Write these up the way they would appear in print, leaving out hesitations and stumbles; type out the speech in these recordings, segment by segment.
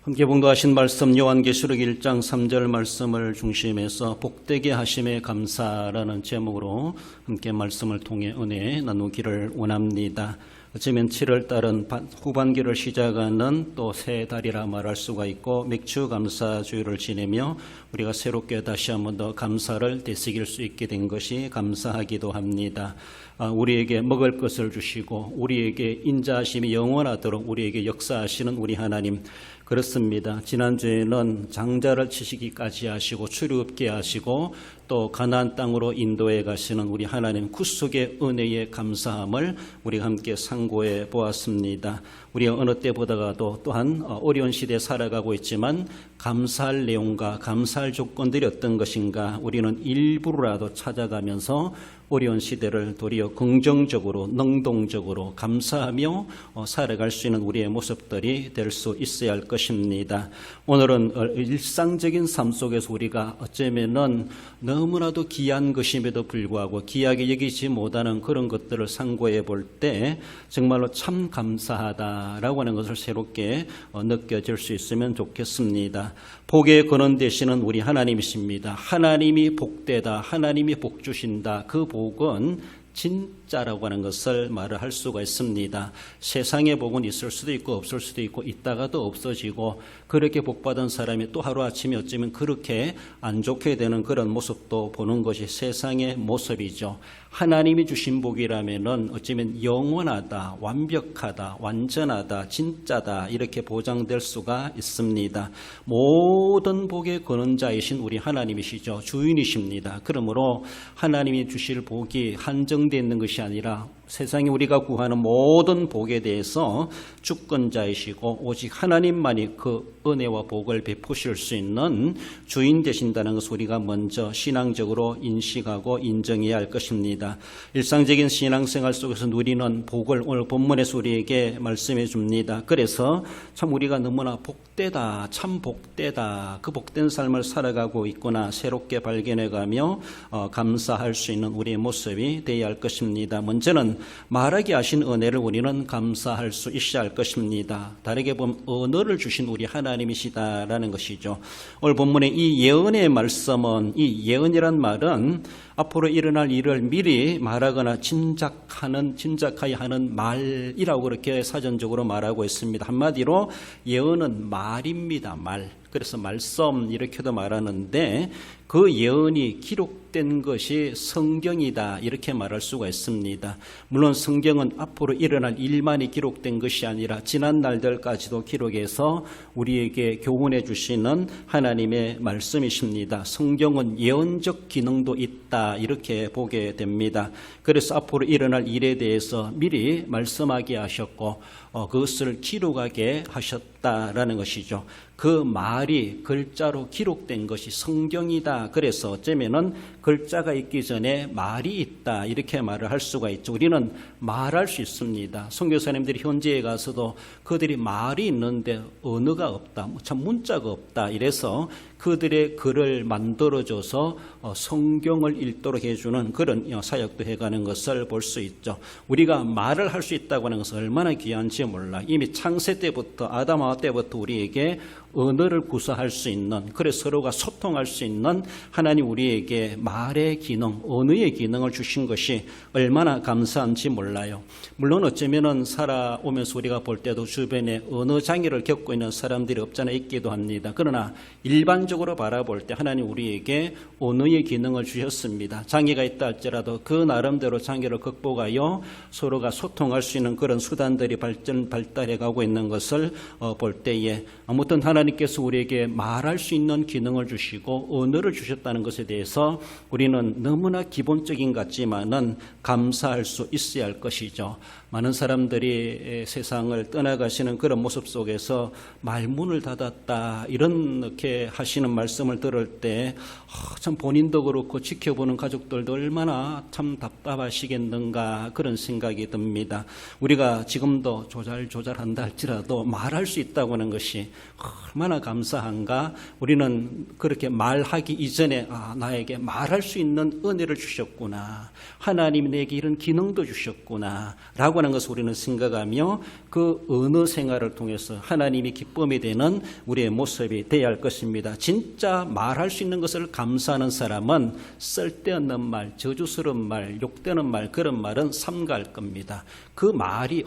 함께 봉독하신 말씀 요한계시록 1장 3절 말씀을 중심해서 복되게 하심에 감사라는 제목으로 함께 말씀을 통해 은혜 나누기를 원합니다. 어쩌면 7월 달은 후반기를 시작하는 또 새 달이라 말할 수가 있고 맥주 감사주일을 지내며 우리가 새롭게 다시 한번 더 감사를 되새길 수 있게 된 것이 감사하기도 합니다. 우리에게 먹을 것을 주시고 우리에게 인자하심이 영원하도록 우리에게 역사하시는 우리 하나님, 그렇습니다. 지난주에는 장자를 치시기까지 하시고 출애굽게 하시고 또 가나안 땅으로 인도해 가시는 우리 하나님 구속의 은혜에 감사함을 우리가 함께 상고해 보았습니다. 우리가 어느 때보다도 또한 어려운 시대에 살아가고 있지만 감사할 내용과 감사할 조건들이 어떤 것인가 우리는 일부러라도 찾아가면서 어려운 시대를 도리어 긍정적으로 능동적으로 감사하며 살아갈 수 있는 우리의 모습들이 될 수 있어야 할 것입니다. 오늘은 일상적인 삶 속에서 우리가 어쩌면은 너무나도 귀한 것임에도 불구하고 귀하게 여기지 못하는 그런 것들을 상고해 볼 때 정말로 참 감사하다라고 하는 것을 새롭게 느껴질 수 있으면 좋겠습니다. 복의 근원 되시는 우리 하나님이십니다. 하나님이 복되다, 하나님이 복 주신다. 그 복은 진짜라고 하는 것을 말을 할 수가 있습니다. 세상의 복은 있을 수도 있고 없을 수도 있고 있다가도 없어지고 그렇게 복받은 사람이 또 하루아침에 어쩌면 그렇게 안 좋게 되는 그런 모습도 보는 것이 세상의 모습이죠. 하나님이 주신 복이라면은 어쩌면 영원하다, 완벽하다, 완전하다, 진짜다 이렇게 보장될 수가 있습니다. 모든 복의 근원자이신 우리 하나님이시죠. 주인이십니다. 그러므로 하나님이 주실 복이 한정되어 있는 것이 아니라 세상에 우리가 구하는 모든 복에 대해서 주권자이시고 오직 하나님만이 그 은혜와 복을 베푸실 수 있는 주인 되신다는 것을 우리가 먼저 신앙적으로 인식하고 인정해야 할 것입니다. 일상적인 신앙생활 속에서 누리는 복을 오늘 본문에서 우리에게 말씀해 줍니다. 그래서 참 우리가 너무나 복되다, 참 복되다, 그 복된 삶을 살아가고 있구나 새롭게 발견해가며 감사할 수 있는 우리의 모습이 되어야 할 것입니다. 먼저는 말하게 하신 은혜를 우리는 감사할 수 있어야 할 것입니다. 다르게 보면 언어를 주신 우리 하나님이시다라는 것이죠. 오늘 본문의 이 예언의 말씀은, 이 예언이란 말은 앞으로 일어날 일을 미리 말하거나 짐작하여 하는 말이라고 그렇게 사전적으로 말하고 있습니다. 한마디로 예언은 말입니다. 말. 그래서 말씀 이렇게도 말하는데 그 예언이 기록된 것이 성경이다 이렇게 말할 수가 있습니다. 물론 성경은 앞으로 일어날 일만이 기록된 것이 아니라 지난 날들까지도 기록해서 우리에게 교훈해 주시는 하나님의 말씀이십니다. 성경은 예언적 기능도 있다 이렇게 보게 됩니다. 그래서 앞으로 일어날 일에 대해서 미리 말씀하게 하셨고 그것을 기록하게 하셨다라는 것이죠. 그 말이 글자로 기록된 것이 성경이다. 그래서 어쩌면은 글자가 있기 전에 말이 있다 이렇게 말을 할 수가 있죠. 우리는 말할 수 있습니다. 선교사님들이 현지에 가서도 그들이 말이 있는데 언어가 없다, 참 문자가 없다 이래서 그들의 글을 만들어줘서 성경을 읽도록 해주는 그런 사역도 해가는 것을 볼 수 있죠. 우리가 말을 할 수 있다고 하는 것은 얼마나 귀한지 몰라. 이미 창세 때부터 아담 때부터 우리에게 언어를 구사할 수 있는, 그래서 서로가 소통할 수 있는 하나님 우리에게 말의 기능, 언어의 기능을 주신 것이 얼마나 감사한지 몰라요. 물론 어쩌면은 살아오면서 우리가 볼 때도 주변에 언어 장애를 겪고 있는 사람들이 없잖아 있기도 합니다. 그러나 일반적으로 바라볼 때 하나님 우리에게 언어의 기능을 주셨습니다. 장애가 있다 할지라도 그 나름대로 장애를 극복하여 서로가 소통할 수 있는 그런 수단들이 발달해 가고 있는 것을 볼 때에 아무튼 하나님께서 우리에게 말할 수 있는 기능을 주시고 언어를 주셨다는 것에 대해서 우리는 너무나 기본적인 것 같지만은 감사할 수 있어야 할 것이죠. 많은 사람들이 세상을 떠나가시는 그런 모습 속에서 말문을 닫았다 이렇게 하시는 말씀을 들을 때 참 본인도 그렇고 지켜보는 가족들도 얼마나 참 답답하시겠는가 그런 생각이 듭니다. 우리가 지금도 조잘한다 할지라도 말할 수 있다고 하는 것이 얼마나 감사한가. 우리는 그렇게 말하기 이전에 나에게 말할 수 있는 은혜를 주셨구나, 하나님이 내게 이런 기능도 주셨구나 라고 하는 것을 우리는 생각하며 그 언어 생활을 통해서 하나님이 기쁨이 되는 우리의 모습이 되어야 할 것입니다. 진짜 말할 수 있는 것을 감사하는 사람은 쓸데없는 말, 저주스러운 말, 욕되는 말, 그런 말은 삼가할 겁니다. 그 말이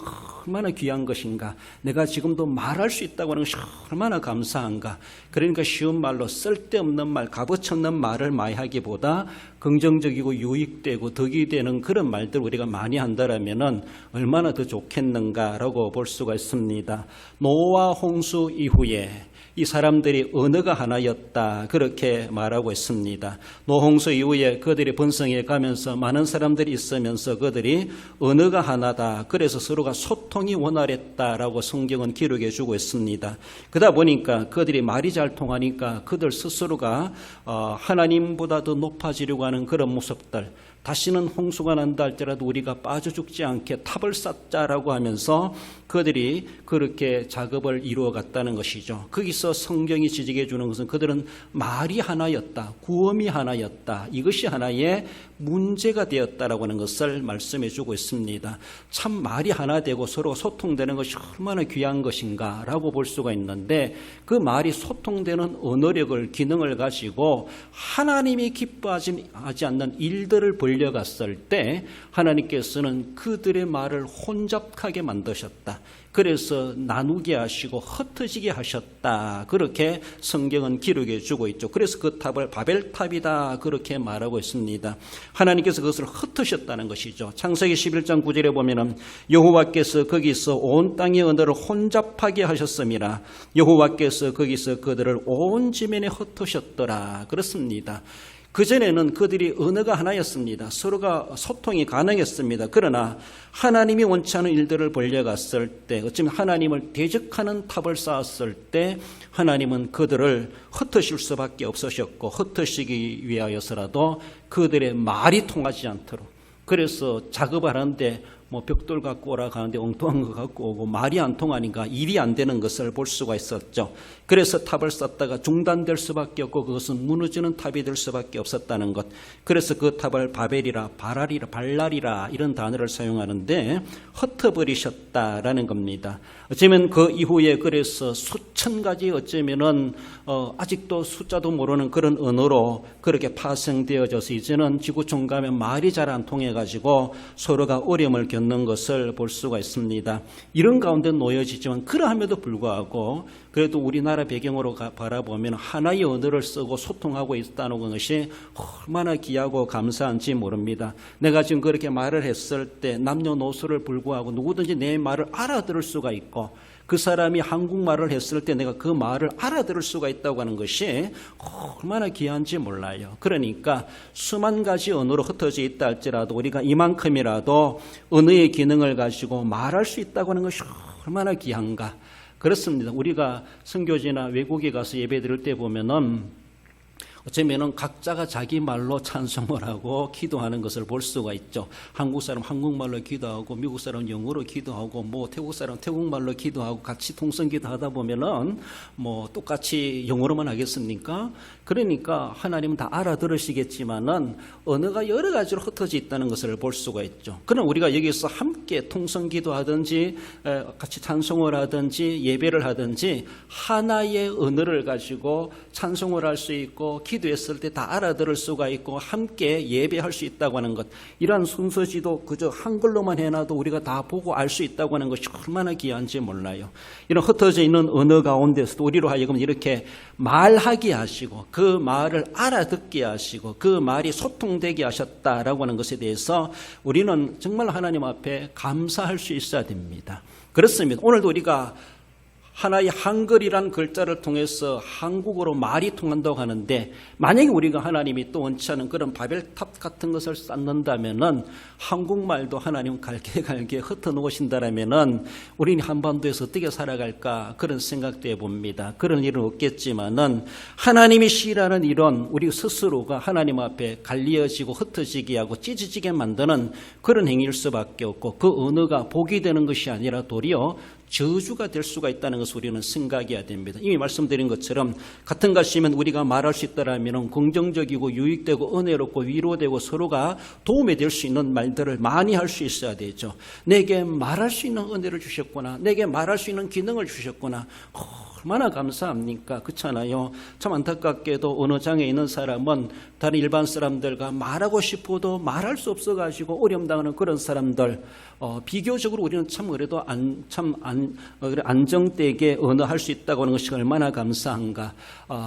얼마나 귀한 것인가, 내가 지금도 말할 수 있다고 하는 것이 얼마나 감사한가. 그러니까 쉬운 말로 쓸데없는 말, 값어치 없는 말을 많이 하기보다 긍정적이고 유익되고 덕이 되는 그런 말들 우리가 많이 한다라면은 얼마나 더 좋겠는가라고 볼 수가 있습니다. 노아 홍수 이후에 이 사람들이 언어가 하나였다, 그렇게 말하고 있습니다. 노홍수 이후에 그들이 번성해 가면서 많은 사람들이 있으면서 그들이 언어가 하나다, 그래서 서로가 소통이 원활했다라고 성경은 기록해 주고 있습니다. 그러다 보니까 그들이 말이 잘 통하니까 그들 스스로가 하나님보다 더 높아지려고 하는 그런 모습들, 다시는 홍수가 난다 할지라도 우리가 빠져 죽지 않게 탑을 쌓자라고 하면서 그들이 그렇게 작업을 이루어 갔다는 것이죠. 거기서 성경이 지적해 주는 것은 그들은 말이 하나였다, 구엄이 하나였다, 이것이 하나의 문제가 되었다라고 하는 것을 말씀해 주고 있습니다. 참 말이 하나 되고 서로 소통되는 것이 얼마나 귀한 것인가 라고 볼 수가 있는데, 그 말이 소통되는 언어력을, 기능을 가지고 하나님이 기뻐하지 않는 일들을 벌려갔을 때 하나님께서는 그들의 말을 혼잡하게 만드셨다. 그래서 나누게 하시고 흩어지게 하셨다, 그렇게 성경은 기록해 주고 있죠. 그래서 그 탑을 바벨탑이다, 그렇게 말하고 있습니다. 하나님께서 그것을 흩으셨다는 것이죠. 창세기 11장 9절에 보면은 여호와께서 거기서 온 땅의 언어를 혼잡하게 하셨음이라, 여호와께서 거기서 그들을 온 지면에 흩으셨더라, 그렇습니다. 그전에는 그들이 언어가 하나였습니다. 서로가 소통이 가능했습니다. 그러나 하나님이 원치 않은 일들을 벌려갔을 때, 어쩌면 하나님을 대적하는 탑을 쌓았을 때 하나님은 그들을 흩으실 수밖에 없으셨고, 흩으시기 위하여서라도 그들의 말이 통하지 않도록, 그래서 작업을 하는데 벽돌 갖고 오라 가는데 엉뚱한 거 갖고 오고 말이 안 통하니까 일이 안 되는 것을 볼 수가 있었죠. 그래서 탑을 쌓다가 중단될 수밖에 없고 그것은 무너지는 탑이 될 수밖에 없었다는 것. 그래서 그 탑을 바벨이라, 발랄이라 이런 단어를 사용하는데 흩어버리셨다라는 겁니다. 어쩌면 그 이후에 그래서 수천 가지, 어쩌면은 아직도 숫자도 모르는 그런 언어로 그렇게 파생되어져서 이제는 지구촌 가면 말이 잘 안 통해가지고 서로가 어려움을 겪는 것을 볼 수가 있습니다. 이런 가운데 놓여지지만 그러함에도 불구하고 그래도 우리나라 배경으로 바라보면 하나의 언어를 쓰고 소통하고 있다는 것이 얼마나 귀하고 감사한지 모릅니다. 내가 지금 그렇게 말을 했을 때 남녀노소를 불구하고 누구든지 내 말을 알아들을 수가 있고, 그 사람이 한국말을 했을 때 내가 그 말을 알아들을 수가 있다고 하는 것이 얼마나 귀한지 몰라요. 그러니까 수만 가지 언어로 흩어져 있다 할지라도 우리가 이만큼이라도 언어의 기능을 가지고 말할 수 있다고 하는 것이 얼마나 귀한가. 그렇습니다. 우리가 선교지나 외국에 가서 예배 드릴 때 보면은 어쩌면은 각자가 자기 말로 찬송을 하고 기도하는 것을 볼 수가 있죠. 한국 사람 한국말로 기도하고, 미국 사람 영어로 기도하고, 태국 사람 태국말로 기도하고, 같이 통성 기도하다 보면은 똑같이 영어로만 하겠습니까? 그러니까 하나님은 다 알아들으시겠지만은 언어가 여러 가지로 흩어져 있다는 것을 볼 수가 있죠. 그럼 우리가 여기서 함께 통성 기도하든지 같이 찬송을 하든지 예배를 하든지 하나의 언어를 가지고 찬송을 할 수 있고, 기도했을 때 다 알아들을 수가 있고 함께 예배할 수 있다고 하는 것, 이러한 순서지도 그저 한글로만 해놔도 우리가 다 보고 알 수 있다고 하는 것이 얼마나 귀한지 몰라요. 이런 흩어져 있는 언어 가운데서도 우리로 하여금 이렇게 말하게 하시고 그 말을 알아듣게 하시고 그 말이 소통되게 하셨다라고 하는 것에 대해서 우리는 정말 하나님 앞에 감사할 수 있어야 됩니다. 그렇습니다. 오늘도 우리가 하나의 한글이란 글자를 통해서 한국어로 말이 통한다고 하는데, 만약에 우리가 하나님이 또 원치 않은 그런 바벨탑 같은 것을 쌓는다면은 한국말도 하나님 갈게 흩어놓으신다라면은 우리는 한반도에서 어떻게 살아갈까, 그런 생각도 해봅니다. 그런 일은 없겠지만은 하나님이 시라는 이런 우리 스스로가 하나님 앞에 갈리어지고 흩어지게 하고 찢어지게 만드는 그런 행위일 수밖에 없고, 그 언어가 복이 되는 것이 아니라 도리어 저주가 될 수가 있다는 것을 우리는 생각해야 됩니다. 이미 말씀드린 것처럼 같은 것이면 우리가 말할 수 있다라면 긍정적이고 유익되고 은혜롭고 위로되고 서로가 도움이 될 수 있는 말들을 많이 할 수 있어야 되죠. 내게 말할 수 있는 은혜를 주셨구나, 내게 말할 수 있는 기능을 주셨구나, 얼마나 감사합니까? 그렇잖아요. 참 안타깝게도 어느 장에 있는 사람은 다른 일반 사람들과 말하고 싶어도 말할 수 없어가지고 어려움 당하는 그런 사람들, 비교적으로 우리는 참 그래도 안정되게 언어할 수 있다고 하는 것이 얼마나 감사한가.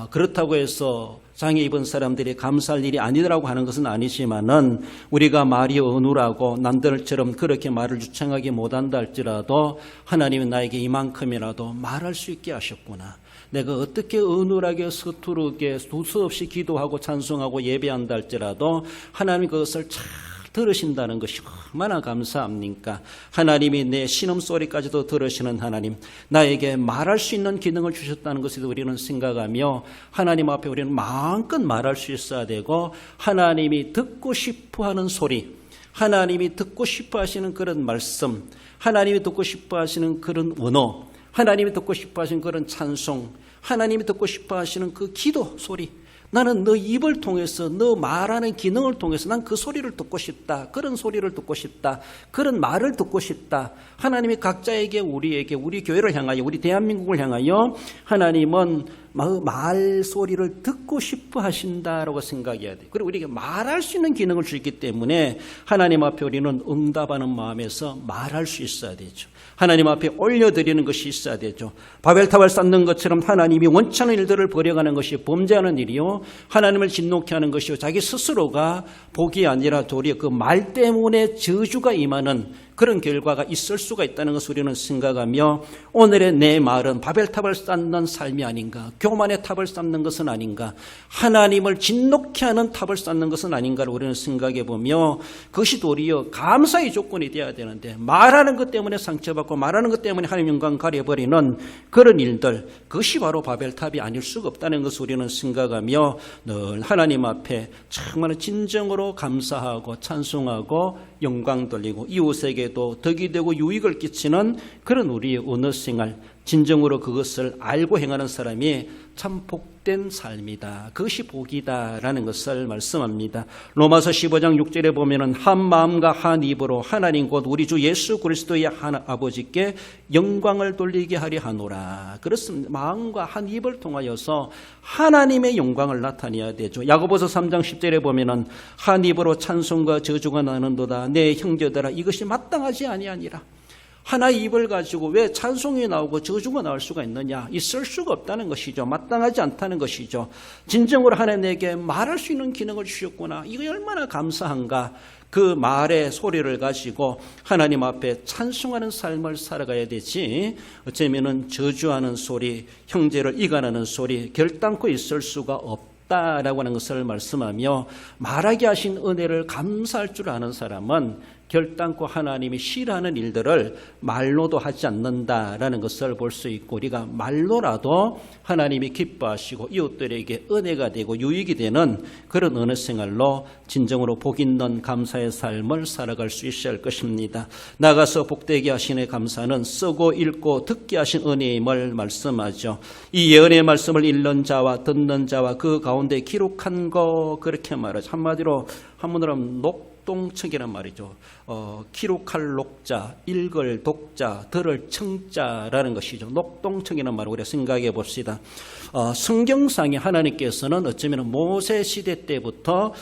그렇다고 해서 장애 입은 사람들이 감사할 일이 아니라고 하는 것은 아니지만은, 우리가 말이 어눌하고 남들처럼 그렇게 말을 유창하게 못한다 할지라도 하나님은 나에게 이만큼이라도 말할 수 있게 하셨구나. 내가 어떻게 어눌하게 서투르게 두서없이 기도하고 찬송하고 예배한다 할지라도 하나님이 그것을 잘 들으신다는 것이 얼마나 감사합니까? 하나님이 내 신음소리까지도 들으시는 하나님, 나에게 말할 수 있는 기능을 주셨다는 것을 우리는 생각하며 하나님 앞에 우리는 마음껏 말할 수 있어야 되고, 하나님이 듣고 싶어하는 소리, 하나님이 듣고 싶어 하시는 그런 말씀, 하나님이 듣고 싶어 하시는 그런 언어, 하나님이 듣고 싶어 하시는 그런 찬송, 하나님이 듣고 싶어 하시는 그 기도 소리, 나는 너 입을 통해서, 너 말하는 기능을 통해서 난 그 소리를 듣고 싶다, 그런 소리를 듣고 싶다, 그런 말을 듣고 싶다. 하나님이 각자에게, 우리에게, 우리 교회를 향하여, 우리 대한민국을 향하여 하나님은 말소리를 듣고 싶어 하신다라고 생각해야 돼요. 그리고 우리에게 말할 수 있는 기능을 주기 때문에 하나님 앞에 우리는 응답하는 마음에서 말할 수 있어야 되죠. 하나님 앞에 올려드리는 것이 있어야 되죠. 바벨탑을 쌓는 것처럼 하나님이 원치 않은 일들을 벌여가는 것이 범죄하는 일이요, 하나님을 진노케 하는 것이요, 자기 스스로가 복이 아니라 도리어 그 말 때문에 저주가 임하는 그런 결과가 있을 수가 있다는 것을 우리는 생각하며, 오늘의 내 말은 바벨탑을 쌓는 삶이 아닌가, 교만의 탑을 쌓는 것은 아닌가, 하나님을 진노케 하는 탑을 쌓는 것은 아닌가를 우리는 생각해 보며, 그것이 도리어 감사의 조건이 되어야 되는데, 말하는 것 때문에 상처받고 말하는 것 때문에 하나님 영광 가려버리는 그런 일들, 그것이 바로 바벨탑이 아닐 수가 없다는 것을 우리는 생각하며 늘 하나님 앞에 정말 진정으로 감사하고 찬송하고 영광 돌리고 이웃에게도 덕이 되고 유익을 끼치는 그런 우리의 언어 생활, 진정으로 그것을 알고 행하는 사람이 참 복된 삶이다, 그것이 복이다라는 것을 말씀합니다. 로마서 15장 6절에 보면은 한 마음과 한 입으로 하나님 곧 우리 주 예수 그리스도의 한 아버지께 영광을 돌리게 하려 하노라. 그렇습니다. 마음과 한 입을 통하여서 하나님의 영광을 나타내야 되죠. 야고보서 3장 10절에 보면은 한 입으로 찬송과 저주가 나는도다 내 형제들아 이것이 마땅하지 아니하니라. 하나의 입을 가지고 왜 찬송이 나오고 저주가 나올 수가 있느냐? 있을 수가 없다는 것이죠. 마땅하지 않다는 것이죠. 진정으로 하나님에게 말할 수 있는 기능을 주셨구나, 이거 얼마나 감사한가. 그 말의 소리를 가지고 하나님 앞에 찬송하는 삶을 살아가야 되지, 어쩌면은 저주하는 소리, 형제를 이간하는 소리 결단코 있을 수가 없다라고 하는 것을 말씀하며, 말하게 하신 은혜를 감사할 줄 아는 사람은 결단코 하나님이 싫어하는 일들을 말로도 하지 않는다라는 것을 볼 수 있고, 우리가 말로라도 하나님이 기뻐하시고 이웃들에게 은혜가 되고 유익이 되는 그런 언어 생활로 진정으로 복 있는 감사의 삶을 살아갈 수 있어야 할 것입니다. 나가서 복되게 하시는 감사는 쓰고 읽고 듣게 하신 은혜임을 말씀하죠. 이 예언의 말씀을 읽는 자와 듣는 자와 그 가운데 기록한 거, 그렇게 말하죠. 한마디로 한문으로 하면 녹동청이란 말이죠. 기록할 녹자, 읽을 독자, 들을 청자라는 것이죠. 녹동청이라는 말을 우리가 생각해 봅시다. 성경상에 하나님께서는 어쩌면 모세 시대 때부터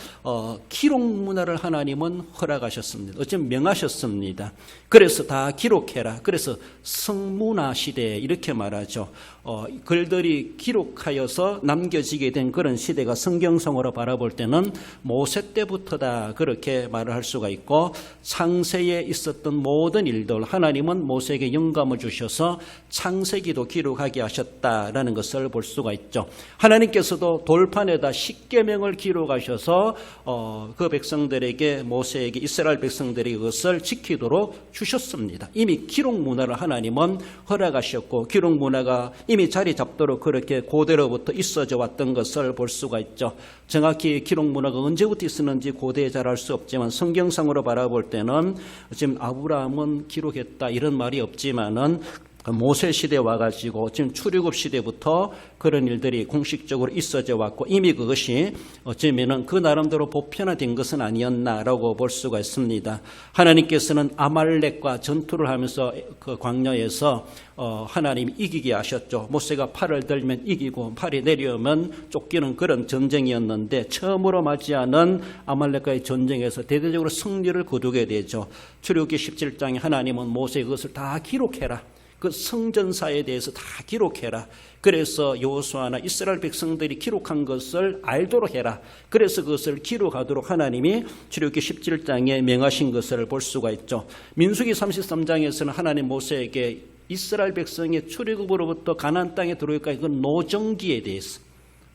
기록 문화를 하나님은 허락하셨습니다. 어쩌면 명하셨습니다. 그래서 다 기록해라. 그래서 성문화 시대 이렇게 말하죠. 글들이 기록하여서 남겨지게 된 그런 시대가 성경성으로 바라볼 때는 모세 때부터다, 그렇게 말을 할 수가 있고 창세에 있었던 모든 일들 하나님은 모세에게 영감을 주셔서 창세기도 기록하게 하셨다라는 것을 볼 수가 있죠. 하나님께서도 돌판에다 십계명을 기록하셔서 그 백성들에게 모세에게 이스라엘 백성들이 그것을 지키도록 주셨습니다. 이미 기록 문화를 하나님은 허락하셨고 기록 문화가 이미 자리 잡도록 그렇게 고대로부터 있어져 왔던 것을 볼 수가 있죠. 정확히 기록 문화가 언제부터 있었는지 고대에 잘 알 수 없지만 성경상으로 바라볼 때는 지금 아브라함은 기록했다 이런 말이 없지만은 모세 시대에 와가지고 지금 출애굽 시대부터 그런 일들이 공식적으로 있어져 왔고 이미 그것이 어쩌면은 그 나름대로 보편화된 것은 아니었나라고 볼 수가 있습니다. 하나님께서는 아말렉과 전투를 하면서 그 광야에서 하나님이 이기게 하셨죠. 모세가 팔을 들면 이기고 팔이 내려오면 쫓기는 그런 전쟁이었는데 처음으로 맞이하는 아말렉과의 전쟁에서 대대적으로 승리를 거두게 되죠. 출애굽기 17장에 하나님은 모세의 그것을 다 기록해라. 그 성전사에 대해서 다 기록해라. 그래서 여호수아나 이스라엘 백성들이 기록한 것을 알도록 해라. 그래서 그것을 기록하도록 하나님이 출애굽기 17장에 명하신 것을 볼 수가 있죠. 민수기 33장에서는 하나님 모세에게 이스라엘 백성의 출애굽으로부터 가나안 땅에 들어오기까지 그 노정기에 대해서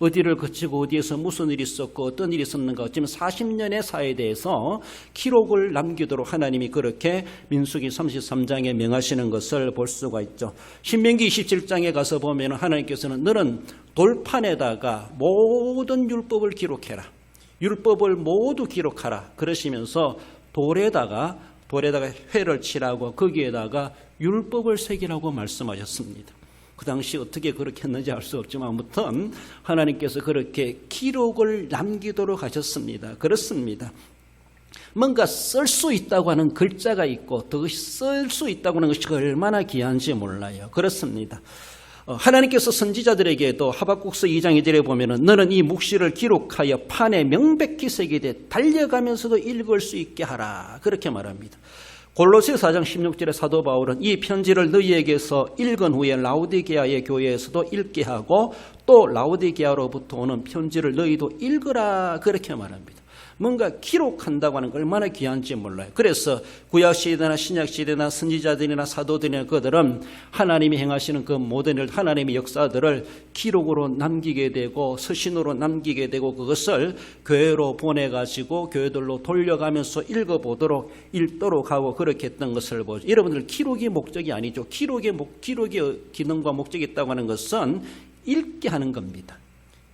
어디를 거치고 어디에서 무슨 일이 있었고 어떤 일이 있었는가 지금 40년의 사에 대해서 기록을 남기도록 하나님이 그렇게 민수기 33장에 명하시는 것을 볼 수가 있죠. 신명기 27장에 가서 보면 하나님께서는 너는 돌판에다가 모든 율법을 기록해라. 율법을 모두 기록하라. 그러시면서 돌에다가 회를 칠하고 거기에다가 율법을 새기라고 말씀하셨습니다. 그 당시 어떻게 그렇게 했는지 알 수 없지만 아무튼 하나님께서 그렇게 기록을 남기도록 하셨습니다. 그렇습니다. 뭔가 쓸 수 있다고 하는 글자가 있고 그것이 쓸 수 있다고 하는 것이 얼마나 귀한지 몰라요. 그렇습니다. 하나님께서 선지자들에게도 하박국서 2장 2절에 보면은 너는 이 묵시를 기록하여 판에 명백히 새기되 달려가면서도 읽을 수 있게 하라. 그렇게 말합니다. 골로새 4장 16절에 사도 바울은 이 편지를 너희에게서 읽은 후에 라오디게아의 교회에서도 읽게 하고 또 라오디게아로부터 오는 편지를 너희도 읽으라 그렇게 말합니다. 뭔가 기록한다고 하는 게 얼마나 귀한지 몰라요. 그래서 구약시대나 신약시대나 선지자들이나 사도들이나 그들은 하나님이 행하시는 그 모든 일 하나님의 역사들을 기록으로 남기게 되고 서신으로 남기게 되고 그것을 교회로 보내가지고 교회들로 돌려가면서 읽어보도록 읽도록 하고 그렇게 했던 것을 보죠. 여러분들 기록이 목적이 아니죠. 기록의 기능과 목적이 있다고 하는 것은 읽게 하는 겁니다.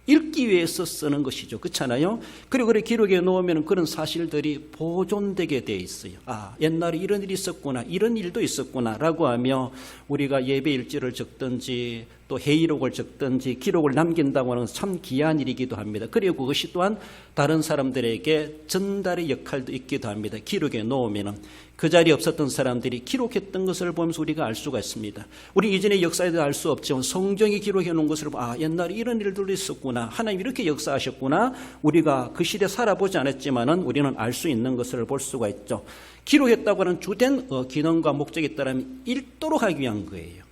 읽기 위해서 쓰는 것이죠. 그렇잖아요? 그리고 그래 기록에 놓으면 그런 사실들이 보존되게 돼 있어요. 아, 옛날에 이런 일이 있었구나, 이런 일도 있었구나 라고 하며 우리가 예배 일지를 적든지 또 회의록을 적든지 기록을 남긴다고 하는 것은 참 귀한 일이기도 합니다. 그리고 그것이 또한 다른 사람들에게 전달의 역할도 있기도 합니다. 기록에 놓으면 그 자리에 없었던 사람들이 기록했던 것을 보면서 우리가 알 수가 있습니다. 우리 이전의 역사에 대해 알 수 없지만 성경이 기록해 놓은 것을 보면 옛날에 이런 일들도 있었구나. 하나님 이렇게 역사하셨구나. 우리가 그 시대에 살아보지 않았지만은 우리는 알 수 있는 것을 볼 수가 있죠. 기록했다고 하는 주된 기능과 목적이 있다면 읽도록 하기 위한 거예요.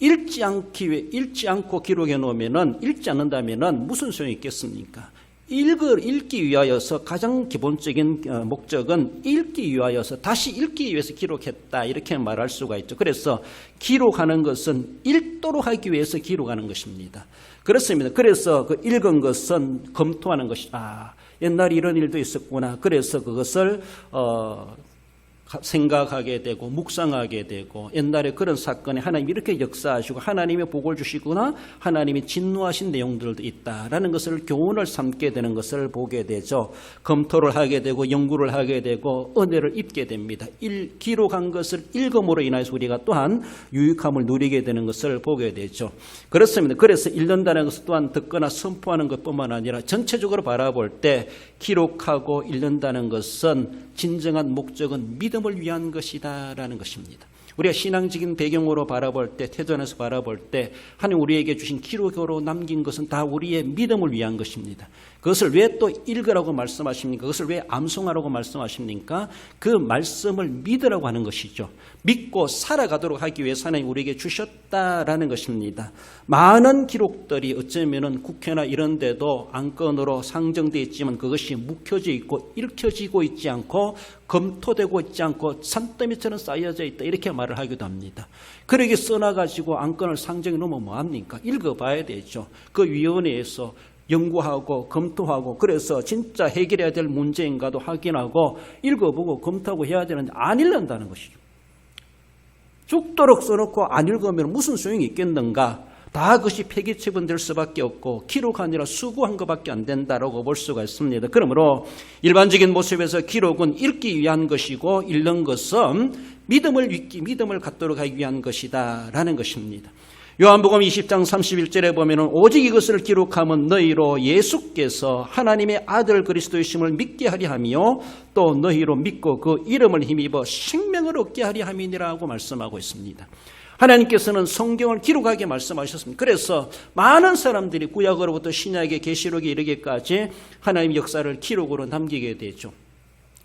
읽지 않고 기록해 놓으면은 읽지 않는다면은 무슨 소용이 있겠습니까? 읽기 위하여서 가장 기본적인 목적은 읽기 위하여서 다시 읽기 위해서 기록했다 이렇게 말할 수가 있죠. 그래서 기록하는 것은 읽도록 하기 위해서 기록하는 것입니다. 그렇습니다. 그래서 그 읽은 것은 검토하는 것이 옛날에 이런 일도 있었구나. 그래서 그것을 생각하게 되고 묵상하게 되고 옛날에 그런 사건에 하나님이 이렇게 역사하시고 하나님의 복을 주시거나 하나님이 진노하신 내용들도 있다라는 것을 교훈을 삼게 되는 것을 보게 되죠. 검토를 하게 되고 연구를 하게 되고 은혜를 입게 됩니다. 기록한 것을 읽음으로 인해서 우리가 또한 유익함을 누리게 되는 것을 보게 되죠. 그렇습니다. 그래서 읽는다는 것은 또한 듣거나 선포하는 것뿐만 아니라 전체적으로 바라볼 때 기록하고 읽는다는 것은 진정한 목적은 믿음을 위한 것이다라는 것입니다. 우리가 신앙적인 배경으로 바라볼 때, 태전에서 바라볼 때 하나님 우리에게 주신 기록으로 남긴 것은 다 우리의 믿음을 위한 것입니다. 그것을 왜 또 읽으라고 말씀하십니까? 그것을 왜 암송하라고 말씀하십니까? 그 말씀을 믿으라고 하는 것이죠. 믿고 살아가도록 하기 위해서 하나님 우리에게 주셨다라는 것입니다. 많은 기록들이 어쩌면 국회나 이런 데도 안건으로 상정되어 있지만 그것이 묵혀져 있고 읽혀지고 있지 않고 검토되고 있지 않고 산더미처럼 쌓여져 있다, 이렇게 말을 하기도 합니다. 그러게 써놔가지고 안건을 상정해 놓으면 뭐합니까? 읽어봐야 되죠. 그 위원회에서 연구하고 검토하고, 그래서 진짜 해결해야 될 문제인가도 확인하고 읽어보고 검토하고 해야 되는데 안 읽는다는 것이죠. 죽도록 써놓고 안 읽으면 무슨 소용이 있겠는가? 다 그것이 폐기처분될 수밖에 없고 기록 아니라 수고한 것밖에 안 된다라고 볼 수가 있습니다. 그러므로 일반적인 모습에서 기록은 읽기 위한 것이고 읽는 것은 믿음을 갖도록 하기 위한 것이다라는 것입니다. 요한복음 20장 31절에 보면은 오직 이것을 기록하면 너희로 예수께서 하나님의 아들 그리스도이심을 믿게 하리 하며 또 너희로 믿고 그 이름을 힘입어 생명을 얻게 하리 함이니라고 말씀하고 있습니다. 하나님께서는 성경을 기록하게 말씀하셨습니다. 그래서 많은 사람들이 구약으로부터 신약의 계시록에 이르기까지 하나님의 역사를 기록으로 남기게 되죠.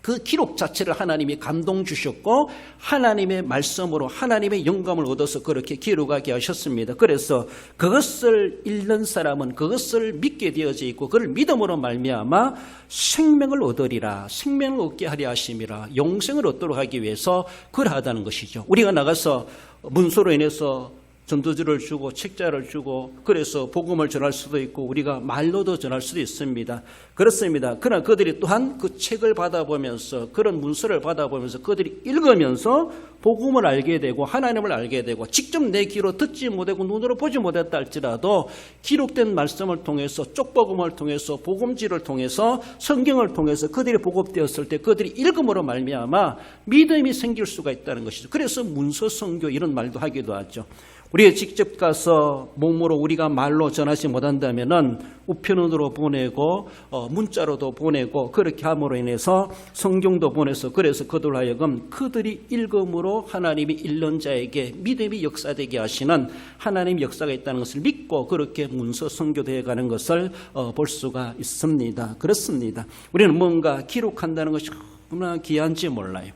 그 기록 자체를 하나님이 감동 주셨고 하나님의 말씀으로 하나님의 영감을 얻어서 그렇게 기록하게 하셨습니다. 그래서 그것을 읽는 사람은 그것을 믿게 되어져 있고 그걸 믿음으로 말미암아 생명을 얻으리라, 생명을 얻게 하려 하심이라, 영생을 얻도록 하기 위해서 그러하다는 것이죠. 우리가 나가서 문서로 인해서 전도지를 주고 책자를 주고 그래서 복음을 전할 수도 있고 우리가 말로도 전할 수도 있습니다. 그렇습니다. 그러나 그들이 또한 그 책을 받아보면서 그런 문서를 받아보면서 그들이 읽으면서 복음을 알게 되고 하나님을 알게 되고 직접 내 귀로 듣지 못하고 눈으로 보지 못했다 할지라도 기록된 말씀을 통해서 쪽복음을 통해서 복음지를 통해서 성경을 통해서 그들이 보급되었을 때 그들이 읽음으로 말미암아 믿음이 생길 수가 있다는 것이죠. 그래서 문서 선교 이런 말도 하기도 하죠. 우리가 직접 가서 몸으로 우리가 말로 전하지 못한다면은 우편으로 보내고 문자로도 보내고 그렇게 함으로 인해서 성경도 보내서 그래서 그들 하여금 그들이 읽음으로 하나님이 읽는 자에게 믿음이 역사되게 하시는 하나님의 역사가 있다는 것을 믿고 그렇게 문서 선교되어 가는 것을 볼 수가 있습니다. 그렇습니다. 우리는 뭔가 기록한다는 것이 얼마나 귀한지 몰라요.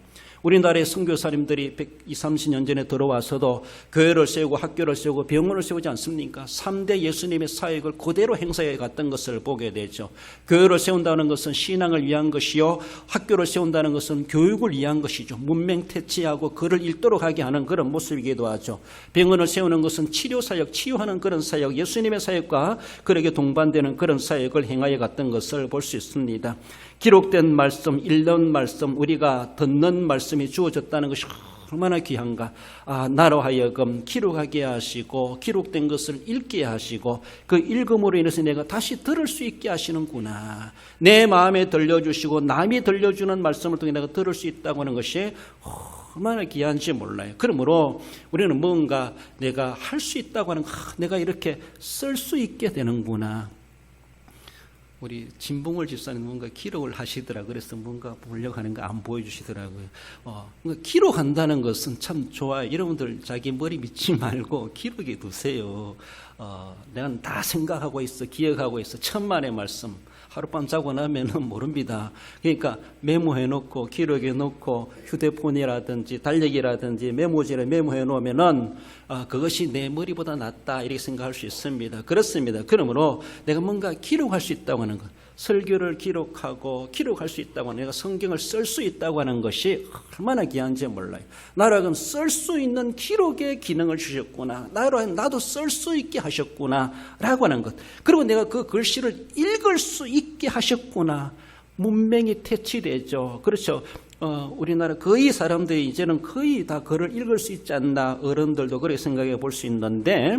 우리나라의 선교사님들이 120, 30년 전에 들어와서도 교회를 세우고 학교를 세우고 병원을 세우지 않습니까? 3대 예수님의 사역을 그대로 행사해 갔던 것을 보게 되죠. 교회를 세운다는 것은 신앙을 위한 것이요, 학교를 세운다는 것은 교육을 위한 것이죠. 문맹 퇴치하고 글을 읽도록 하게 하는 그런 모습이기도 하죠. 병원을 세우는 것은 치료사역, 치유하는 그런 사역, 예수님의 사역과 그렇게 동반되는 그런 사역을 행하여 갔던 것을 볼 수 있습니다. 기록된 말씀, 읽는 말씀, 우리가 듣는 말씀이 주어졌다는 것이 얼마나 귀한가. 나로 하여금 기록하게 하시고 기록된 것을 읽게 하시고 그 읽음으로 인해서 내가 다시 들을 수 있게 하시는구나. 내 마음에 들려주시고 남이 들려주는 말씀을 통해 내가 들을 수 있다고 하는 것이 얼마나 귀한지 몰라요. 그러므로 우리는 뭔가 내가 할 수 있다고 하는 내가 이렇게 쓸 수 있게 되는구나. 우리 진봉을 집사님 뭔가 기록을 하시더라고요. 그래서 뭔가 보려고 하는 거 안 보여주시더라고요. 기록한다는 것은 참 좋아요. 여러분들 자기 머리 믿지 말고 기록해 두세요. 내가 다 생각하고 있어, 기억하고 있어. 천만의 말씀. 하룻밤 자고 나면은 모릅니다. 그러니까 메모해 놓고 기록해 놓고 휴대폰이라든지 달력이라든지 메모지를 메모해 놓으면은 그것이 내 머리보다 낫다 이렇게 생각할 수 있습니다. 그렇습니다. 그러므로 내가 뭔가 기록할 수 있다고 하는 것, 설교를 기록하고 기록할 수 있다고 하는, 내가 성경을 쓸 수 있다고 하는 것이 얼마나 귀한지 몰라요. 나로 하여금 쓸 수 있는 기록의 기능을 주셨구나. 나로 하여금 나도 쓸 수 있게 하셨구나 라고 하는 것. 그리고 내가 그 글씨를 읽을 수 있게 하셨구나. 문맹이 퇴치되죠. 그렇죠. 우리나라 거의 사람들이 이제는 거의 다 글을 읽을 수 있지 않나, 어른들도 그렇게 생각해 볼 수 있는데,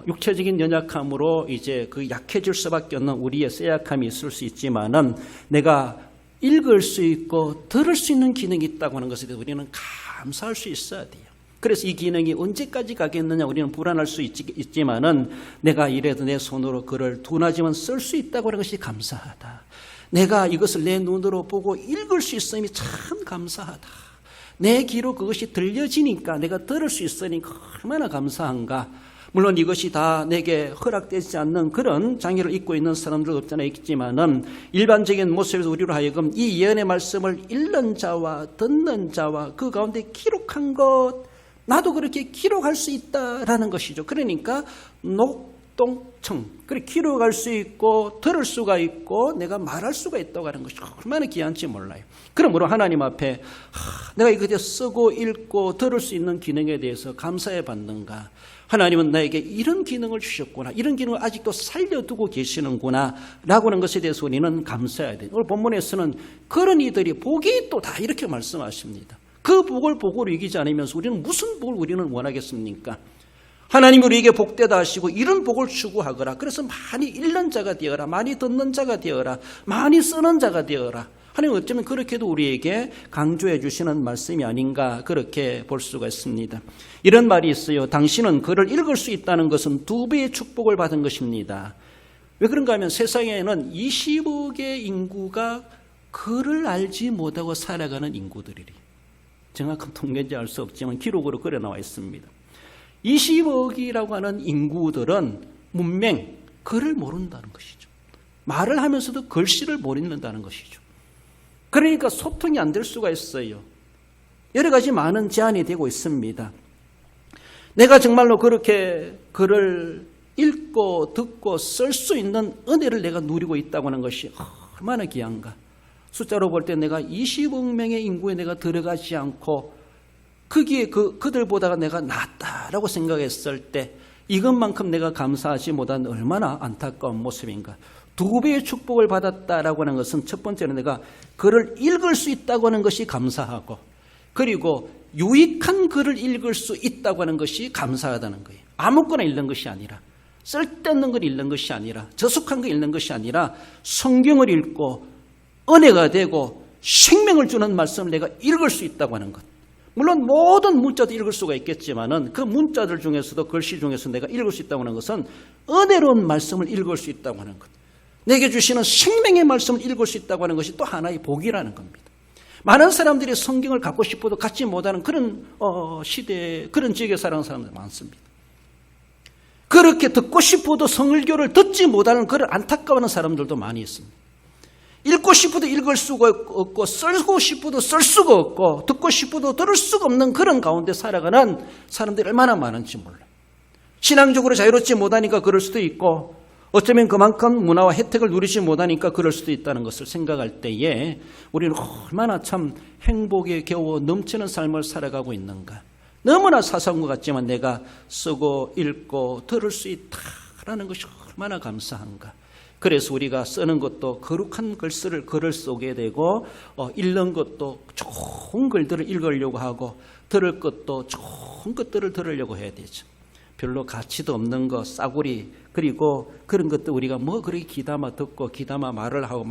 육체적인 연약함으로 이제 그 약해질 수밖에 없는 우리의 쇠약함이 있을 수 있지만은 내가 읽을 수 있고 들을 수 있는 기능이 있다고 하는 것에 대해서 우리는 감사할 수 있어야 돼요. 그래서 이 기능이 언제까지 가겠느냐 우리는 불안할 수 있지만은 내가 이래도 내 손으로 글을 둔하지만 쓸 수 있다고 하는 것이 감사하다. 내가 이것을 내 눈으로 보고 읽을 수 있음이 참 감사하다. 내 귀로 그것이 들려지니까 내가 들을 수 있으니까 얼마나 감사한가. 물론 이것이 다 내게 허락되지 않는 그런 장애를 입고 있는 사람들도 없잖아 있지만은 일반적인 모습에서 우리로 하여금 이 예언의 말씀을 읽는 자와 듣는 자와 그 가운데 기록한 것, 나도 그렇게 기록할 수 있다라는 것이죠. 그러니까 녹동청, 그렇게 기록할 수 있고 들을 수가 있고 내가 말할 수가 있다고 하는 것이 얼마나 귀한지 몰라요. 그러므로 하나님 앞에 내가 이것에 쓰고 읽고 들을 수 있는 기능에 대해서 감사해 받는가. 하나님은 나에게 이런 기능을 주셨구나, 이런 기능을 아직도 살려두고 계시는구나 라고 하는 것에 대해서 우리는 감사해야 돼요. 오늘 본문에서는 그런 이들이 복이 있도다 이렇게 말씀하십니다. 그 복을 복으로 이기지 않으면서 우리는 무슨 복을 우리는 원하겠습니까? 하나님이 우리에게 복되다 하시고 이런 복을 추구하거라. 그래서 많이 읽는 자가 되어라, 많이 듣는 자가 되어라, 많이 쓰는 자가 되어라. 하나님은 어쩌면 그렇게도 우리에게 강조해 주시는 말씀이 아닌가 그렇게 볼 수가 있습니다. 이런 말이 있어요. 당신은 글을 읽을 수 있다는 것은 2배의 축복을 받은 것입니다. 왜 그런가 하면 세상에는 20억의 인구가 글을 알지 못하고 살아가는 인구들이래. 정확한 통계인지 알 수 없지만 기록으로 그래 나와 있습니다. 20억이라고 하는 인구들은 문맹, 글을 모른다는 것이죠. 말을 하면서도 글씨를 모른다는 것이죠. 그러니까 소통이 안 될 수가 있어요. 여러 가지 많은 제한이 되고 있습니다. 내가 정말로 그렇게 글을 읽고 듣고 쓸 수 있는 은혜를 내가 누리고 있다고 하는 것이 얼마나 귀한가. 숫자로 볼 때 내가 20억 명의 인구에 내가 들어가지 않고 거기에 그들보다가 내가 낫다라고 생각했을 때 이것만큼 내가 감사하지 못한 얼마나 안타까운 모습인가. 2배의 축복을 받았다라고 하는 것은 첫 번째는 내가 글을 읽을 수 있다고 하는 것이 감사하고, 그리고 유익한 글을 읽을 수 있다고 하는 것이 감사하다는 거예요. 아무거나 읽는 것이 아니라, 쓸데없는 걸 읽는 것이 아니라, 저속한 걸 읽는 것이 아니라 성경을 읽고 은혜가 되고 생명을 주는 말씀을 내가 읽을 수 있다고 하는 것. 물론 모든 문자도 읽을 수가 있겠지만은 그 문자들 중에서도 글씨 중에서 내가 읽을 수 있다고 하는 것은 은혜로운 말씀을 읽을 수 있다고 하는 것. 내게 주시는 생명의 말씀을 읽을 수 있다고 하는 것이 또 하나의 복이라는 겁니다. 많은 사람들이 성경을 갖고 싶어도 갖지 못하는 그런 시대에, 그런 지역에 살아가는 사람들 많습니다. 그렇게 듣고 싶어도 성일교를 듣지 못하는 그런 안타까워하는 사람들도 많이 있습니다. 읽고 싶어도 읽을 수가 없고, 쓰고 싶어도 쓸 수가 없고, 듣고 싶어도 들을 수가 없는 그런 가운데 살아가는 사람들이 얼마나 많은지 몰라요. 신앙적으로 자유롭지 못하니까 그럴 수도 있고, 어쩌면 그만큼 문화와 혜택을 누리지 못하니까 그럴 수도 있다는 것을 생각할 때에 우리는 얼마나 참 행복에 겨워 넘치는 삶을 살아가고 있는가. 너무나 사소한 것 같지만 내가 쓰고 읽고 들을 수 있다라는 것이 얼마나 감사한가. 그래서 우리가 쓰는 것도 거룩한 글을 쓰게 되고, 읽는 것도 좋은 글들을 읽으려고 하고, 들을 것도 좋은 것들을 들으려고 해야 되죠. 별로 가치도 없는 것, 싸구리, 그리고 그런 것도 우리가 뭐 그렇게 귀담아 듣고 귀담아 말을 하고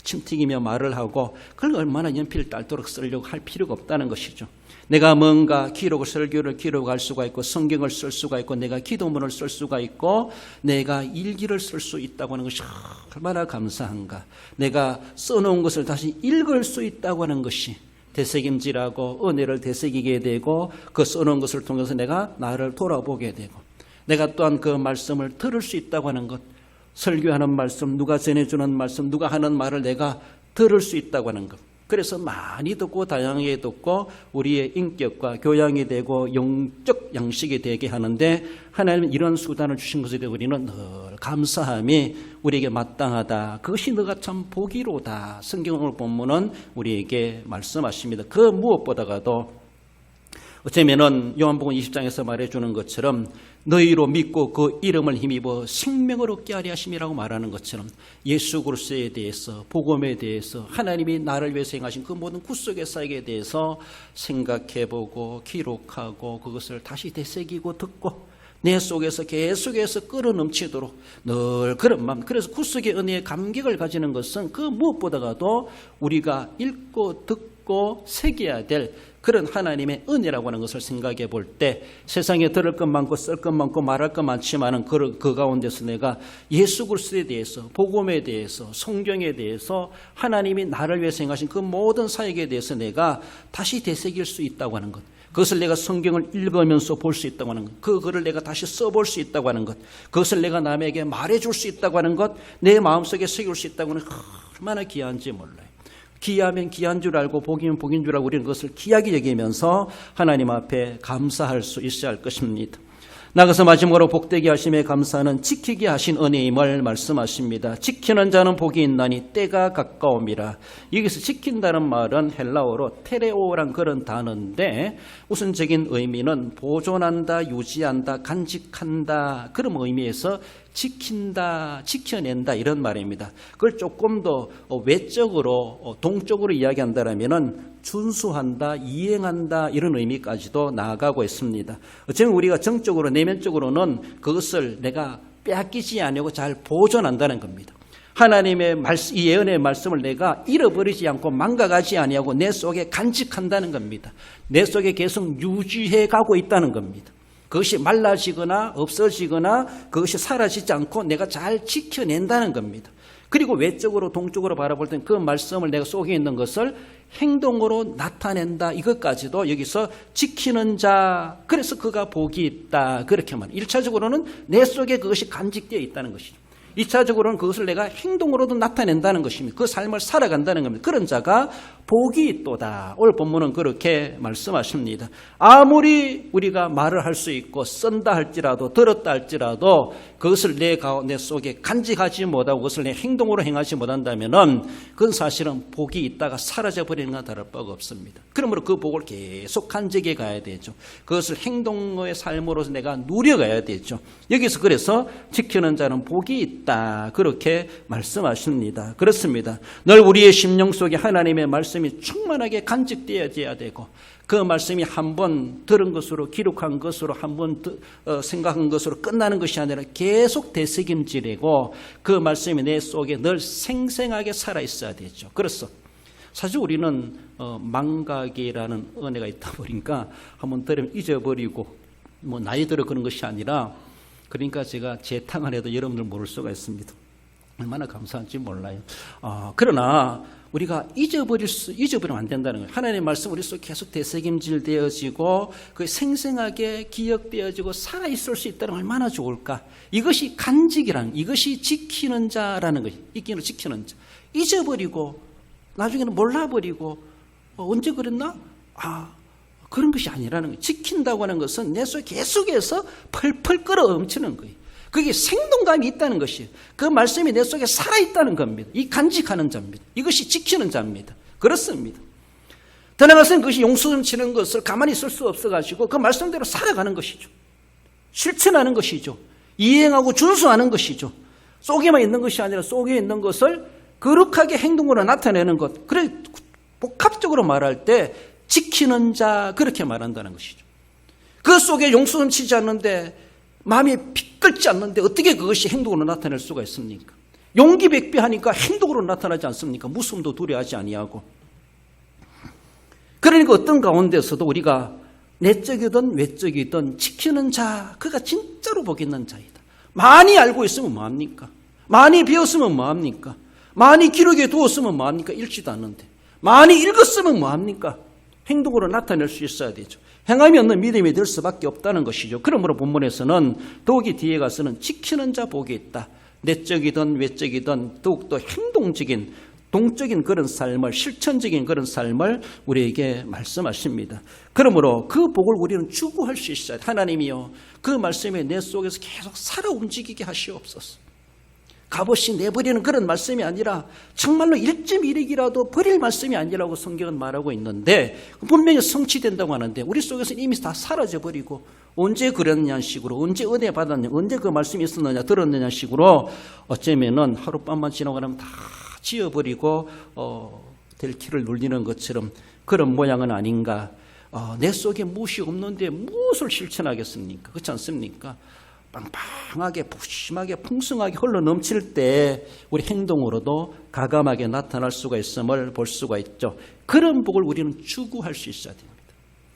침튀기며 말을 하고 그걸 얼마나 연필 딸도록 쓰려고 할 필요가 없다는 것이죠. 내가 뭔가 설교를 기록할 수가 있고, 성경을 쓸 수가 있고, 내가 기도문을 쓸 수가 있고, 내가 일기를 쓸 수 있다고 하는 것이 얼마나 감사한가. 내가 써놓은 것을 다시 읽을 수 있다고 하는 것이 되새김질하고 은혜를 되새기게 되고, 그 써놓은 것을 통해서 내가 나를 돌아보게 되고, 내가 또한 그 말씀을 들을 수 있다고 하는 것, 설교하는 말씀, 누가 전해주는 말씀, 누가 하는 말을 내가 들을 수 있다고 하는 것. 그래서 많이 듣고 다양하게 듣고 우리의 인격과 교양이 되고 영적 양식이 되게 하는데, 하나님은 이런 수단을 주신 것에 대해 우리는 늘 감사함이 우리에게 마땅하다. 그것이 너가 참 복이로다. 성경 오늘 본문은 우리에게 말씀하십니다. 그 무엇보다가도 어쩌면은 요한복음 20장에서 말해주는 것처럼 너희로 믿고 그 이름을 힘입어 생명을 얻게 하려 하심이라고 말하는 것처럼 예수 그리스도에 대해서, 복음에 대해서, 하나님이 나를 위해서 행하신 그 모든 구속의 사역에 대해서 생각해보고 기록하고 그것을 다시 되새기고 듣고 내 속에서 계속해서 끌어넘치도록 늘 그런 마음. 그래서 구속의 은혜의 감격을 가지는 것은 그 무엇보다도 우리가 읽고 듣고 품고 새겨야 될 그런 하나님의 은혜라고 하는 것을 생각해 볼 때 세상에 들을 것 많고 쓸 것 많고 말할 것 많지만은 그 가운데서 내가 예수 그리스도에 대해서, 복음에 대해서, 성경에 대해서, 하나님이 나를 위해서 행하신 그 모든 사역에 대해서 내가 다시 되새길 수 있다고 하는 것, 그것을 내가 성경을 읽으면서 볼 수 있다고 하는 것, 그 글을 내가 다시 써볼 수 있다고 하는 것, 그것을 내가 남에게 말해줄 수 있다고 하는 것, 내 마음속에 새길 수 있다고 하는 것, 얼마나 귀한지 몰라요. 귀하면 귀한 줄 알고 복이면 복인 줄 알고 우리는 그것을 귀하게 여기면서 하나님 앞에 감사할 수 있어야 할 것입니다. 나가서 마지막으로 복되게 하심에 감사는 지키게 하신 은혜임을 말씀하십니다. 지키는 자는 복이 있나니 때가 가까움이라. 여기서 지킨다는 말은 헬라어로 테레오란 그런 단어인데 우선적인 의미는 보존한다, 유지한다, 간직한다 그런 의미에서 지킨다, 지켜낸다 이런 말입니다. 그걸 조금 더 외적으로 동적으로 이야기한다면은 준수한다, 이행한다 이런 의미까지도 나아가고 있습니다. 어쩌면 우리가 정적으로 내면적으로는 그것을 내가 빼앗기지 않고 잘 보존한다는 겁니다. 하나님의 말씀, 이 예언의 말씀을 내가 잃어버리지 않고 망가가지 아니하고 내 속에 간직한다는 겁니다. 내 속에 계속 유지해 가고 있다는 겁니다. 그것이 말라지거나 없어지거나 그것이 사라지지 않고 내가 잘 지켜낸다는 겁니다. 그리고 외적으로 동적으로 바라볼 때는 그 말씀을 내가 속에 있는 것을 행동으로 나타낸다. 이것까지도 여기서 지키는 자, 그래서 그가 복이 있다. 그렇게 말해요. 1차적으로는 내 속에 그것이 간직되어 있다는 것이죠. 2차적으로는 그것을 내가 행동으로도 나타낸다는 것입니다. 그 삶을 살아간다는 겁니다. 그런 자가 복이 있도다. 오늘 본문은 그렇게 말씀하십니다. 아무리 우리가 말을 할 수 있고 쓴다 할지라도 들었다 할지라도 그것을 내 속에 간직하지 못하고 그것을 내 행동으로 행하지 못한다면 그건 사실은 복이 있다가 사라져버리는 것과 다를 바가 없습니다. 그러므로 그 복을 계속 간직해 가야 되죠. 그것을 행동의 삶으로서 내가 누려가야 되죠. 여기서 그래서 지키는 자는 복이 있다. 그렇게 말씀하십니다. 그렇습니다. 늘 우리의 심령 속에 하나님의 말씀이 충만하게 간직되어야 되고 그 말씀이 한 번 들은 것으로 기록한 것으로 한 번 생각한 것으로 끝나는 것이 아니라 계속 되새김질이고 그 말씀이 내 속에 늘 생생하게 살아있어야 되죠. 그래서 사실 우리는 망각이라는 은혜가 있다 보니까 한번 들으면 잊어버리고 뭐 나이 들어 그런 것이 아니라 그러니까 제가 재탕을 해도 여러분들 모를 수가 있습니다. 얼마나 감사한지 몰라요. 그러나 우리가 잊어버리면 안 된다는 거예요. 하나님의 말씀 우리 속에 계속 되새김질 되어지고 그 생생하게 기억되어지고 살아있을 수 있다는 얼마나 좋을까. 이것이 간직이라는, 이것이 지키는 자라는 거예요. 이끼는 지키는 자. 잊어버리고 나중에는 몰라버리고 언제 그랬나? 그런 것이 아니라는 거예요. 지킨다고 하는 것은 내 속에 계속해서 펄펄 끓어넘치는 거예요. 그게 생동감이 있다는 것이에요. 그 말씀이 내 속에 살아있다는 겁니다. 이 간직하는 자입니다. 이것이 지키는 자입니다. 그렇습니다. 더 나아가서는 그것이 용서치는 것을 가만히 있을 수 없어가지고 그 말씀대로 살아가는 것이죠. 실천하는 것이죠. 이행하고 준수하는 것이죠. 속에만 있는 것이 아니라 속에 있는 것을 거룩하게 행동으로 나타내는 것. 그래 복합적으로 말할 때 지키는 자 그렇게 말한다는 것이죠. 그 속에 용서 넘치지 않는데 마음이 핏끓지 않는데 어떻게 그것이 행동으로 나타낼 수가 있습니까? 용기 백배하니까 행동으로 나타나지 않습니까? 무서움도 두려워하지 아니하고. 그러니까 어떤 가운데서도 우리가 내적이든 외적이든 지키는 자, 그가 진짜로 복 있는 자이다. 많이 알고 있으면 뭐합니까? 많이 배웠으면 뭐합니까? 많이 기록에 두었으면 뭐합니까? 읽지도 않는데. 많이 읽었으면 뭐합니까? 행동으로 나타낼 수 있어야 되죠. 행함이 없는 믿음이 될 수밖에 없다는 것이죠. 그러므로 본문에서는 더욱이 뒤에 가서는 지키는 자 복이 있다. 내적이든 외적이든 더욱더 행동적인 동적인 그런 삶을 실천적인 그런 삶을 우리에게 말씀하십니다. 그러므로 그 복을 우리는 추구할 수 있어야 돼. 하나님이요 그 말씀이 내 속에서 계속 살아 움직이게 하시옵소서. 값없이 내버리는 그런 말씀이 아니라 정말로 1.1익이라도 버릴 말씀이 아니라고 성경은 말하고 있는데 분명히 성취된다고 하는데 우리 속에서는 이미 다 사라져버리고 언제 그랬느냐 식으로 언제 은혜 받았느냐 언제 그 말씀이 있었느냐 들었느냐 식으로 어쩌면은 하룻밤만 지나고 나면 다 지워버리고 될 길을 눌리는 것처럼 그런 모양은 아닌가. 내 속에 무엇이 없는데 무엇을 실천하겠습니까? 그렇지 않습니까? 빵빵하게 푸짐하게 풍성하게 흘러 넘칠 때 우리 행동으로도 가감하게 나타날 수가 있음을 볼 수가 있죠. 그런 복을 우리는 추구할 수 있어야 됩니다.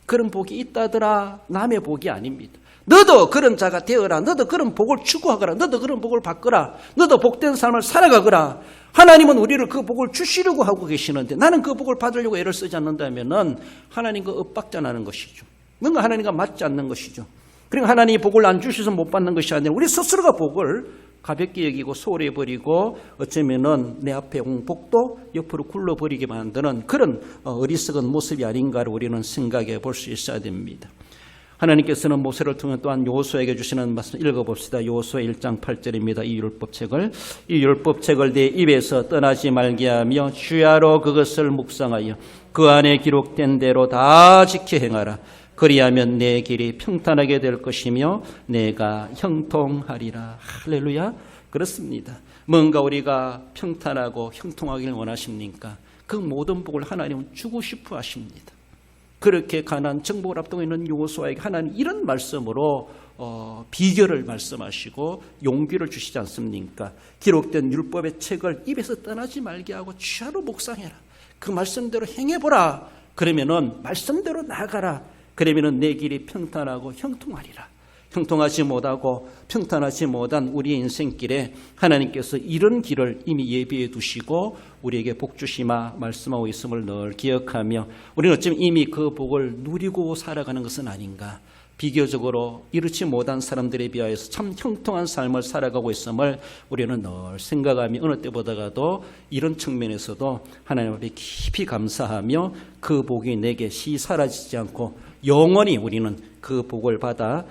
그런 복이 있다더라 남의 복이 아닙니다. 너도 그런 자가 되어라. 너도 그런 복을 추구하거라. 너도 그런 복을 받거라. 너도 복된 삶을 살아가거라. 하나님은 우리를 그 복을 주시려고 하고 계시는데 나는 그 복을 받으려고 애를 쓰지 않는다면 하나님과 엇박자나는 것이죠. 뭔가 하나님과 맞지 않는 것이죠. 그러니까 하나님이 복을 안 주셔서 못 받는 것이 아니라 우리 스스로가 복을 가볍게 여기고 소홀히 버리고 어쩌면은 내 앞에 온 복도 옆으로 굴러버리게 만드는 그런 어리석은 모습이 아닌가를 우리는 생각해 볼 수 있어야 됩니다. 하나님께서는 모세를 통해 또한 여호수아에게 주시는 말씀 읽어봅시다. 여호수아 1장 8절입니다. 이 율법책을 네 입에서 떠나지 말게 하며 주야로 그것을 묵상하여 그 안에 기록된 대로 다 지켜 행하라. 그리하면 내 길이 평탄하게 될 것이며 내가 형통하리라. 할렐루야. 그렇습니다. 뭔가 우리가 평탄하고 형통하기를 원하십니까? 그 모든 복을 하나님은 주고 싶어 하십니다. 그렇게 가난 정복을 앞두고 있는 여호수아에게 하나님 이런 말씀으로 비결을 말씀하시고 용기를 주시지 않습니까? 기록된 율법의 책을 입에서 떠나지 말게 하고 주야로 묵상해라. 그 말씀대로 행해보라. 그러면은 말씀대로 나아가라. 그러면은 내 길이 평탄하고 형통하리라. 형통하지 못하고 평탄하지 못한 우리의 인생길에 하나님께서 이런 길을 이미 예비해 두시고 우리에게 복 주시마 말씀하고 있음을 늘 기억하며 우리는 어쩌면 이미 그 복을 누리고 살아가는 것은 아닌가. 비교적으로 이렇지 못한 사람들에 비하여서 참 형통한 삶을 살아가고 있음을 우리는 늘 생각하며 어느 때보다도 이런 측면에서도 하나님 앞에 깊이 감사하며 그 복이 내게 사라지지 않고 영원히 우리는 그 복을 받아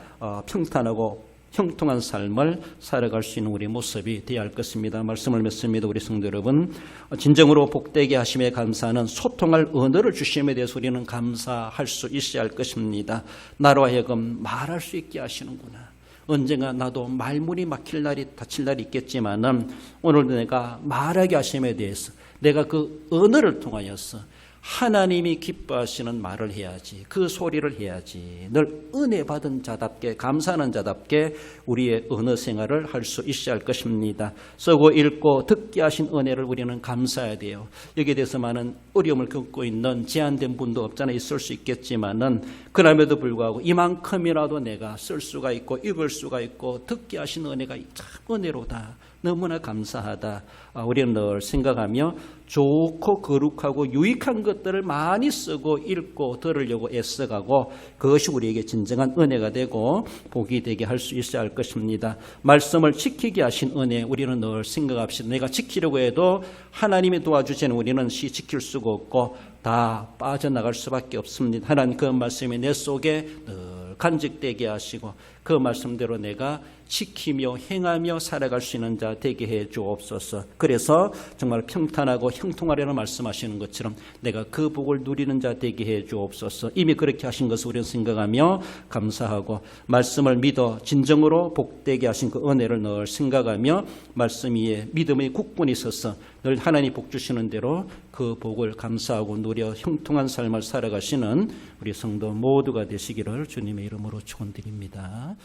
평탄하고 형통한 삶을 살아갈 수 있는 우리 모습이 되어야 할 것입니다. 말씀을 맺습니다. 우리 성도 여러분, 진정으로 복되게 하심에 감사하는 소통할 언어를 주심에 대해서 우리는 감사할 수 있어야 할 것입니다. 나로 하여금 말할 수 있게 하시는구나. 언젠가 나도 말문이 막힐 날이 닥칠 날이 있겠지만은 오늘도 내가 말하게 하심에 대해서 내가 그 언어를 통하여서 하나님이 기뻐하시는 말을 해야지. 그 소리를 해야지. 늘 은혜 받은 자답게 감사하는 자답게 우리의 언어 생활을 할 수 있어야 할 것입니다. 쓰고 읽고 듣게 하신 은혜를 우리는 감사해야 돼요. 여기에 대해서 많은 어려움을 겪고 있는 제한된 분도 없잖아. 있을 수 있겠지만은 그럼에도 불구하고 이만큼이라도 내가 쓸 수가 있고 읽을 수가 있고 듣게 하신 은혜가 참 은혜로다. 너무나 감사하다. 우리는 늘 생각하며 좋고 거룩하고 유익한 것들을 많이 쓰고 읽고 들으려고 애써가고 그것이 우리에게 진정한 은혜가 되고 복이 되게 할 수 있어야 할 것입니다. 말씀을 지키게 하신 은혜 우리는 늘 생각합시다. 내가 지키려고 해도 하나님이 도와주시는 우리는 지킬 수가 없고 다 빠져나갈 수밖에 없습니다. 하나님 그 말씀이 내 속에 늘 간직되게 하시고 그 말씀대로 내가 지키며 행하며 살아갈 수 있는 자 되게 해 주옵소서. 그래서 정말 평탄하고 형통하리라는 말씀하시는 것처럼 내가 그 복을 누리는 자 되게 해 주옵소서. 이미 그렇게 하신 것을 우리는 생각하며 감사하고 말씀을 믿어 진정으로 복되게 하신 그 은혜를 늘 생각하며 말씀 위에 믿음의 국분이 서서 늘 하나님 복 주시는 대로 그 복을 감사하고 누려 형통한 삶을 살아가시는 우리 성도 모두가 되시기를 주님의 이름으로 축원드립니다.